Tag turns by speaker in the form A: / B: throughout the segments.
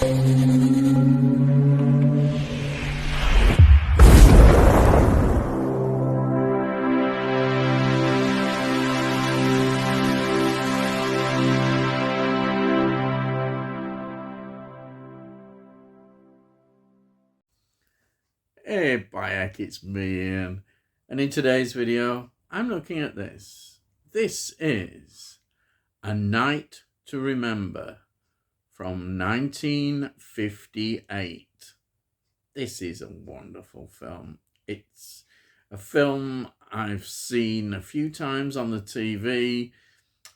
A: Hey Bayek, it's me Ian, and in today's video I'm looking at this. This is A Night to Remember from 1958. This is a wonderful film. It's a film I've seen a few times on the TV.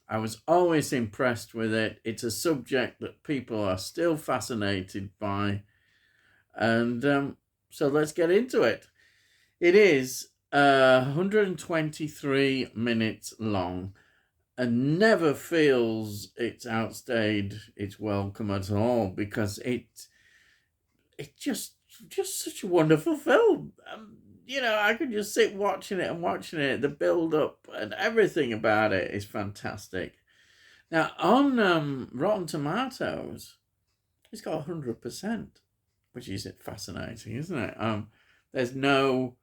A: I was always impressed with it. It's a subject that people are still fascinated by, and so let's get into it. It is 123 minutes long and never feels it's outstayed its welcome at all, because it's just such a wonderful film. I could just sit watching it. The build up and everything about it is fantastic. Now on Rotten Tomatoes, it's got 100%, which is fascinating, isn't it? There's no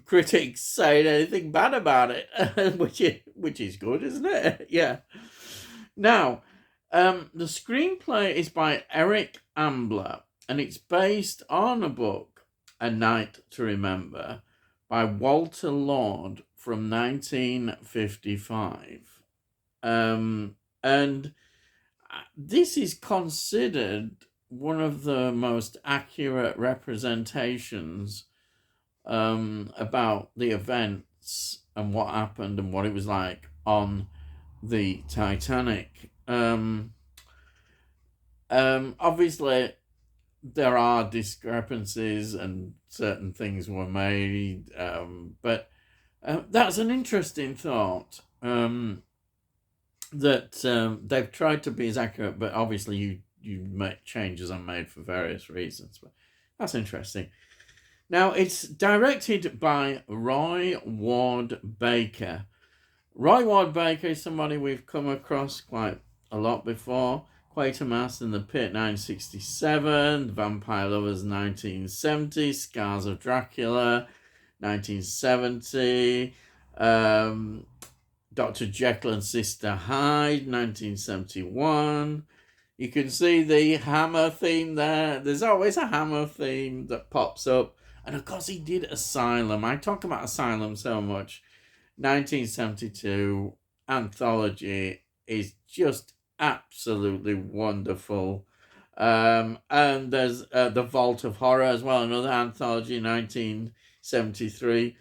A: critics saying anything bad about it, which is good, isn't it? Yeah. Now, the screenplay is by Eric Ambler, and it's based on a book, A Night to Remember, by Walter Lord from 1955. And this is considered one of the most accurate representations about the events and what happened and what it was like on the Titanic. Obviously, there are discrepancies and certain things were made, but that's an interesting thought. That they've tried to be as accurate, but obviously you make changes are made for various reasons. But that's interesting. Now, it's directed by Roy Ward Baker. Roy Ward Baker is somebody we've come across quite a lot before. Quatermass in the Pit, 1967. Vampire Lovers, 1970. Scars of Dracula, 1970. Dr. Jekyll and Sister Hyde, 1971. You can see the Hammer theme there. There's always a Hammer theme that pops up. And of course he did Asylum. I talk about Asylum so much. 1972 anthology is just absolutely wonderful. And there's The Vault of Horror as well, another anthology, 1973.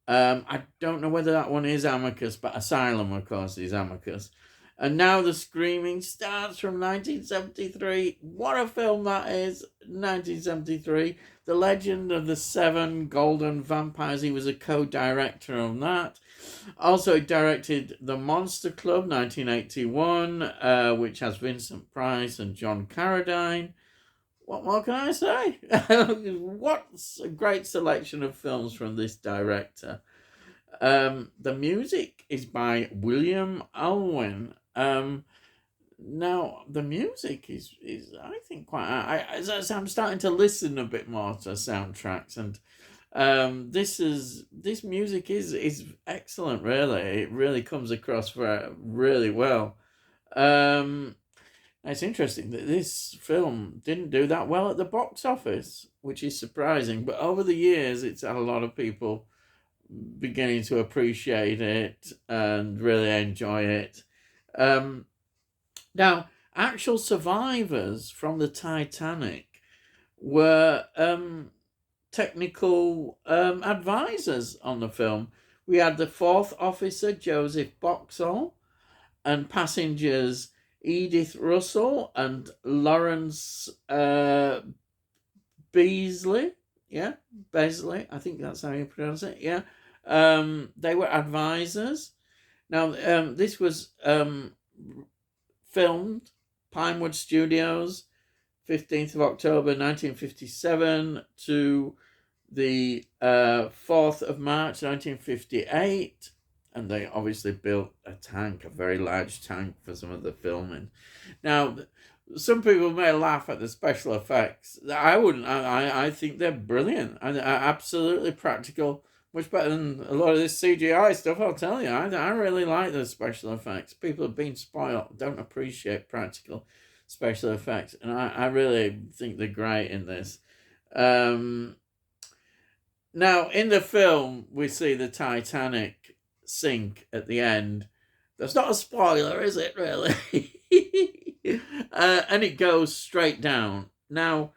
A: I don't know whether that one is Amicus, but Asylum, of course, is Amicus. And Now the Screaming starts from 1973. What a film that is, 1973. The Legend of the Seven Golden Vampires. He was a co-director on that. Also directed The Monster Club, 1981, which has Vincent Price and John Carradine. What more can I say? What a great selection of films from this director. The music is by William Alwyn. Now, the music is I think quite... I'm starting to listen a bit more to soundtracks, and this music is excellent, really. It really comes across really well. It's interesting that this film didn't do that well at the box office, which is surprising. But over the years, it's had a lot of people beginning to appreciate it and really enjoy it. Now, actual survivors from the Titanic were technical advisors on the film. We had the fourth officer, Joseph Boxall, and passengers Edith Russell and Lawrence Beasley. Yeah, Beasley. I think that's how you pronounce it. Yeah. They were advisors. Now, this was filmed Pinewood Studios, 15th of October 1957 to the 4th of March 1958. and they obviously built a tank, a very large tank for some of the filming. Now, some people may laugh at the special effects. I wouldn't. I think they're brilliant and absolutely practical. Much better than a lot of this CGI stuff. I'll tell you. I really like the special effects. People have been spoiled. Don't appreciate practical special effects, and I really think they're great in this. Um, Now, in the film, we see the Titanic sink at the end. That's not a spoiler, is it, really? And it goes straight down. Now,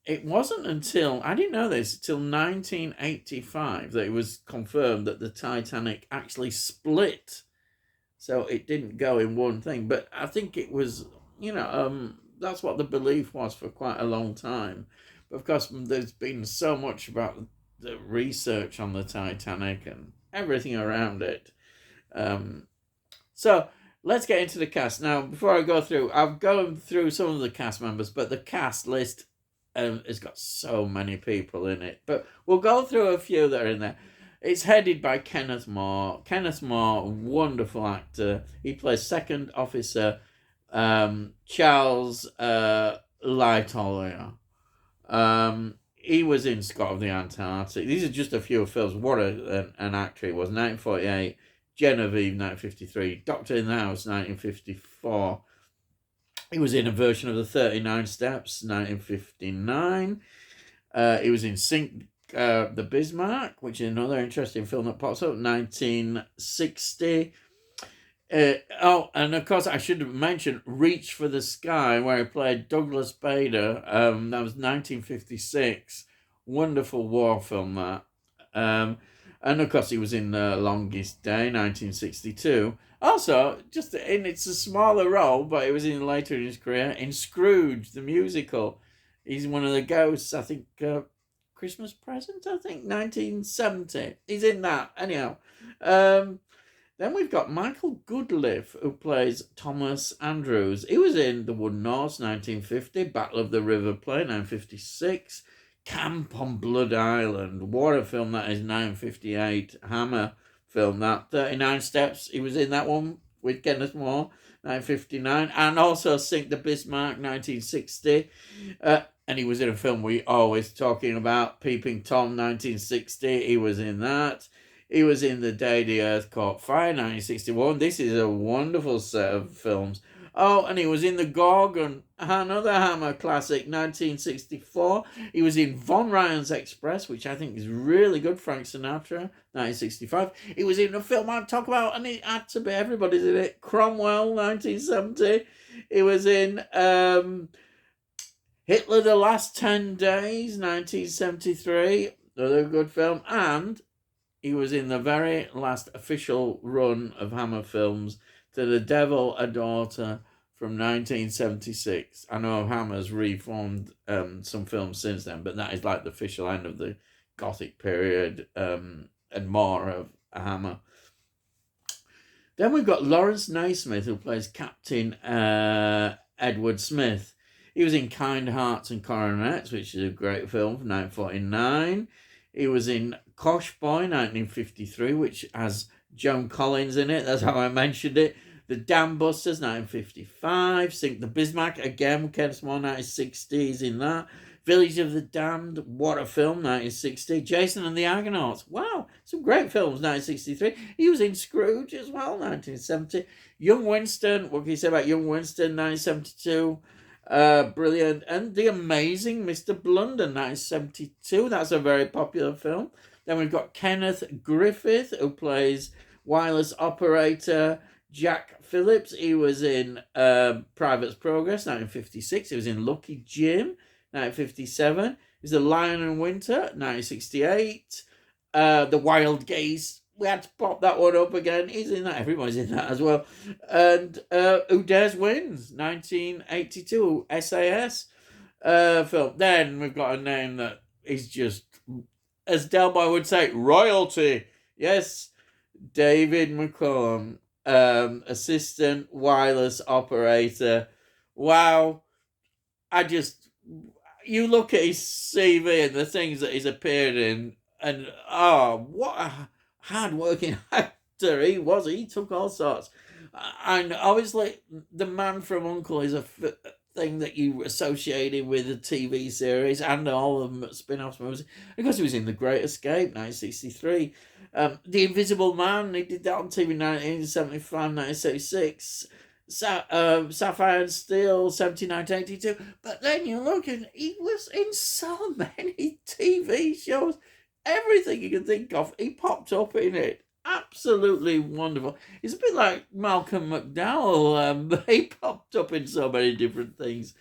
A: it wasn't until, I didn't know this, until 1985 that it was confirmed that the Titanic actually split. So it didn't go in one thing. But I think it was, that's what the belief was for quite a long time. But of course, there's been so much about the research on the Titanic and everything around it. So let's get into the cast. Now, before I go through, I've gone through some of the cast members, but the cast list has got so many people in it. But we'll go through a few that are in there. It's headed by Kenneth More. Kenneth More, wonderful actor. He plays Second Officer Charles Lightoller. He was in Scott of the Antarctic. These are just a few films. What an actor he was. 1948, Genevieve, 1953, Doctor in the House, 1954. He was in a version of the 39 Steps, 1959. He was in Sink the Bismarck, which is another interesting film that pops up, 1960. And of course, I should have mentioned Reach for the Sky, where he played Douglas Bader. That was 1956. Wonderful war film, that. And of course, he was in Longest Day, 1962. Also, it's a smaller role, but he was in later in his career, in Scrooge, the musical. He's one of the ghosts, I think, Christmas Present, 1970. He's in that. Anyhow. Then we've got Michael Goodliffe, who plays Thomas Andrews. He was in The Wooden Horse, 1950, Battle of the River Plate, 1956, Camp on Blood Island, what a film that is, 1958, Hammer film that, 39 Steps, he was in that one with Kenneth More, 1959, and also Sink the Bismarck, 1960, and he was in a film we always talking about, Peeping Tom, 1960, he was in that. He was in The Day the Earth Caught Fire, 1961. This is a wonderful set of films. Oh, and he was in The Gorgon, another Hammer classic, 1964. He was in Von Ryan's Express, which I think is really good, Frank Sinatra, 1965. He was in a film I talk about, and it had to be, everybody's in it, Cromwell, 1970. He was in Hitler the Last 10 Days, 1973, another good film, and he was in the very last official run of Hammer films, To the Devil a Daughter, from 1976. I know Hammer's reformed some films since then, but that is like the official end of the Gothic period and more of Hammer. Then we've got Lawrence Naismith, who plays Captain Edward Smith. He was in Kind Hearts and Coronets, which is a great film from 1949. He was in Kosh Boy, 1953, which has Joan Collins in it. That's how I mentioned it. The Dam Busters, 1955. Sink the Bismarck, again, Kenneth More, 1960. He's in that. Village of the Damned, what a film, 1960. Jason and the Argonauts, wow, some great films, 1963. He was in Scrooge as well, 1970. Young Winston, what can you say about Young Winston, 1972? Brilliant. And The Amazing Mr. Blunder, 1972. That's a very popular film. Then we've got Kenneth Griffith, who plays wireless operator Jack Phillips. He was in Private's Progress, 1956. He was in Lucky Jim, 1957. He was The Lion in Winter, 1968. The Wild Geese. We had to pop that one up again. He's in that. Everybody's in that as well. And Who Dares Wins, 1982, SAS film. Then we've got a name that is just, as Delboy would say, royalty. Yes, David McCallum, assistant wireless operator. Wow. You look at his CV and the things that he's appeared in, and what a hard-working actor. He took all sorts. And obviously, the Man from U.N.C.L.E. is a thing that you associated with the TV series and all of them spin-offs movies. Because he was in The Great Escape, 1963. The Invisible Man, he did that on TV 1975, 1976. Sapphire and Steel, 1982. But then you look and he was in so many TV shows. Everything you can think of, he popped up in it. Absolutely wonderful. It's a bit like Malcolm McDowell. He popped up in so many different things.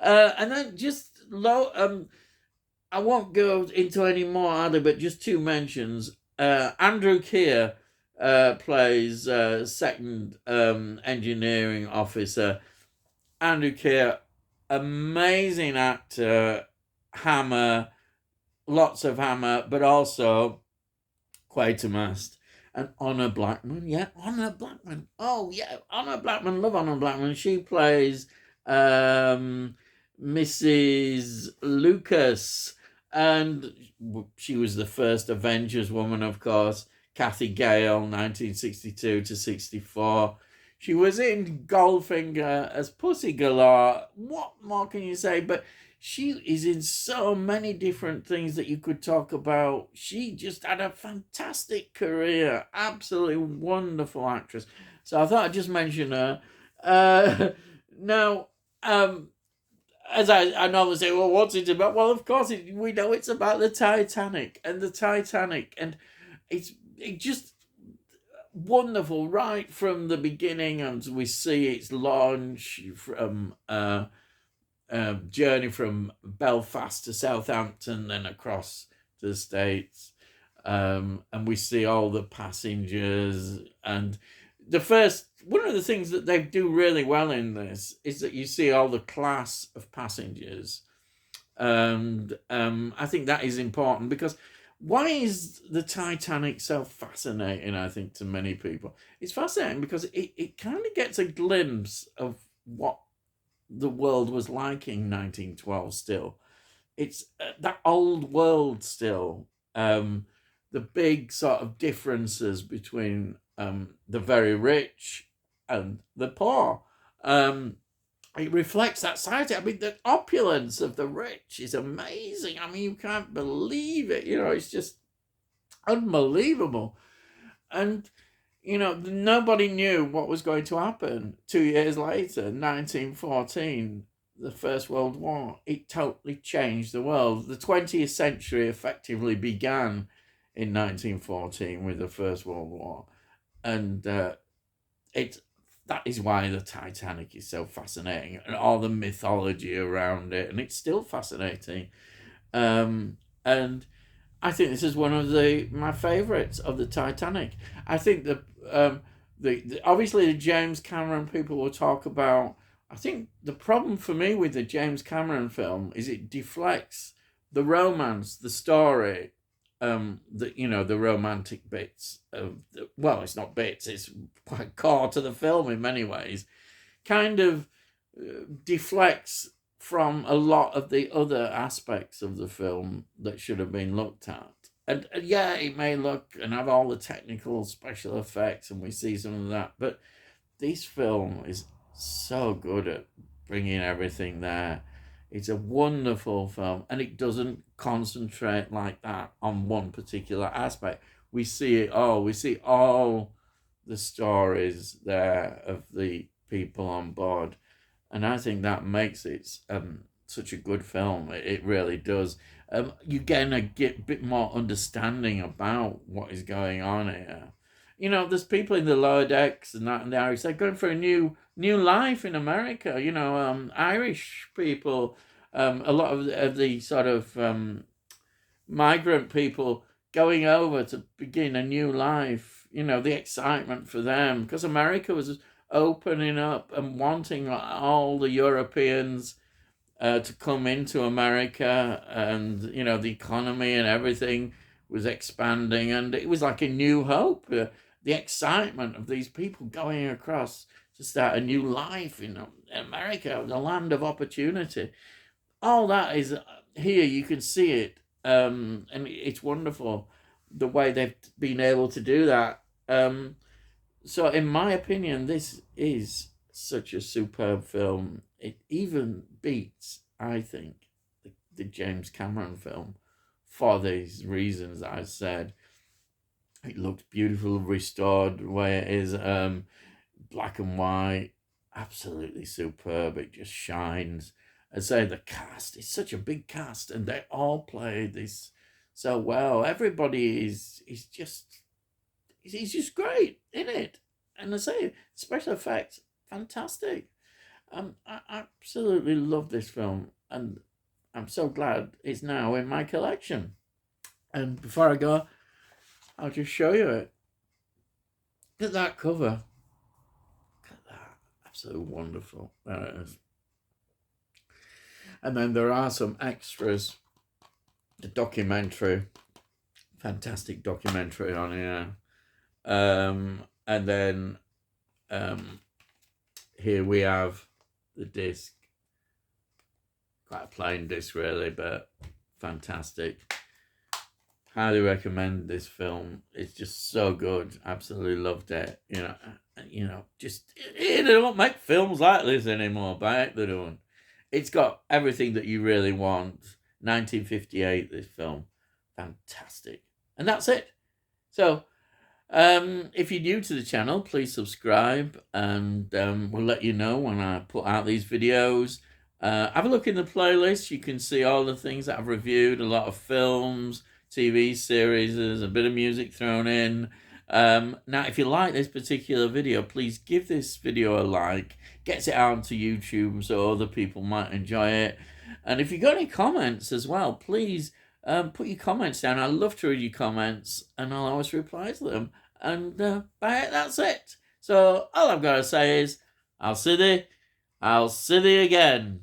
A: And then just I won't go into any more either, but just two mentions. Andrew Keir plays second engineering officer. Andrew Keir, amazing actor, Hammer, lots of Hammer, but also Quatermass. And Honor Blackman, Honor Blackman. Oh, yeah, Honor Blackman, love Honor Blackman. She plays Mrs. Lucas, and she was the first Avengers woman, of course. Kathy Gale, 1962 to 64. She was in Goldfinger as Pussy Galore. What more can you say? But she is in so many different things that you could talk about. She just had a fantastic career. Absolutely wonderful actress. So I thought I'd just mention her. Now, as I normally say, well, what's it about? Well, of course, we know it's about the Titanic. And the Titanic. And it's just wonderful right from the beginning. And we see its launch from... journey from Belfast to Southampton, then across to the States, and we see all the passengers. And one of the things that they do really well in this is that you see all the class of passengers, and I think that is important because why is the Titanic so fascinating? I think to many people, it's fascinating because it kind of gets a glimpse of what the world was like in 1912 still. It's that old world still. The big sort of differences between the very rich and the poor. It reflects that society. I mean, the opulence of the rich is amazing. I mean, you can't believe it. It's just unbelievable. And nobody knew what was going to happen 2 years later, 1914, the First World War. It totally changed the world. The 20th century effectively began in 1914 with the First World War. And that is why the Titanic is so fascinating and all the mythology around it. And it's still fascinating. And I think this is one of my favourites of the Titanic. I think the obviously the James Cameron people will talk about. I think the problem for me with the James Cameron film is it deflects the romance, the story, the romantic bits of it's not bits, it's quite core to the film in many ways. Kind of deflects from a lot of the other aspects of the film that should have been looked at. And yeah, it may look and have all the technical special effects, and we see some of that, but this film is so good at bringing everything there. It's a wonderful film, and it doesn't concentrate like that on one particular aspect. We see it all. We see all the stories there of the people on board. And I think that makes it such a good film. It really does. You get a bit more understanding about what is going on here. There's people in the lower decks and that, and the Irish, they're going for a new life in America. Irish people, a lot of the sort of migrant people going over to begin a new life. The excitement for them, because America was opening up and wanting all the Europeans to come into America, and the economy and everything was expanding, and it was like a new hope. The excitement of these people going across to start a new life in America, the land of opportunity. All that is here. You can see it, and it's wonderful the way they've been able to do that. So in my opinion, this is such a superb film. It even beats, I think, the James Cameron film for these reasons I said. It looks beautiful, restored the way it is, black and white, absolutely superb. It just shines. I say the cast is such a big cast, and they all play this so well. Everybody is just he's just great in it, and I say special effects fantastic. I absolutely love this film, and I'm so glad it's now in my collection. And before I go, I'll just show you it. Look at that cover. Look at that. Absolutely wonderful. There it is. And then there are some extras. The documentary. Fantastic documentary on here. And then here we have the disc. Quite a plain disc really, but fantastic. Highly recommend this film. It's just so good. Absolutely loved it. Just they don't make films like this anymore. But heck they don't. It's got everything that you really want. 1958. This film, fantastic. And that's it. So, if you're new to the channel, please subscribe, and we'll let you know when I put out these videos. Have a look in the playlist. You can see all the things that I've reviewed. A lot of films, TV series, there's a bit of music thrown in. Now, if you like this particular video, please give this video a like. Gets it out onto YouTube so other people might enjoy it. And if you've got any comments as well, please put your comments down. I love to read your comments, and I'll always reply to them. And that's it. So all I've got to say is, I'll see thee again.